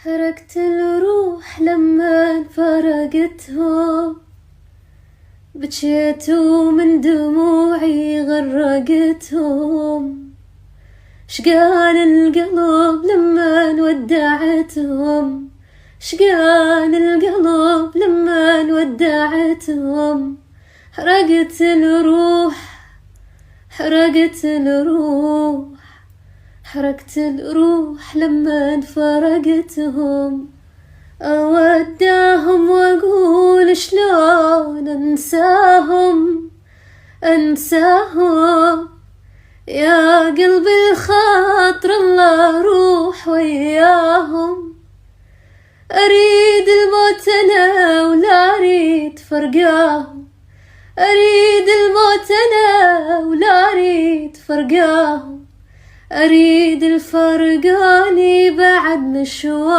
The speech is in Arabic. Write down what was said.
تركت الروح لما فرقتهم، بجيت ومن دموعي غرقتهم. شقال القلب لما ودعتهم، شقال القلب لما ودعتهم. حرقت الروح، حرقت الروح، حرقت الروح لما فرقتهم. أودعهم وأقول شلون أنساهم، أنساهم يا قلبي الخاطر الله روح وياهم. أريد الموت أنا ولا أريد فرقاهم، أريد الموت أنا ولا أريد فرقاهم. أريد الفرقاني بعد مشوار.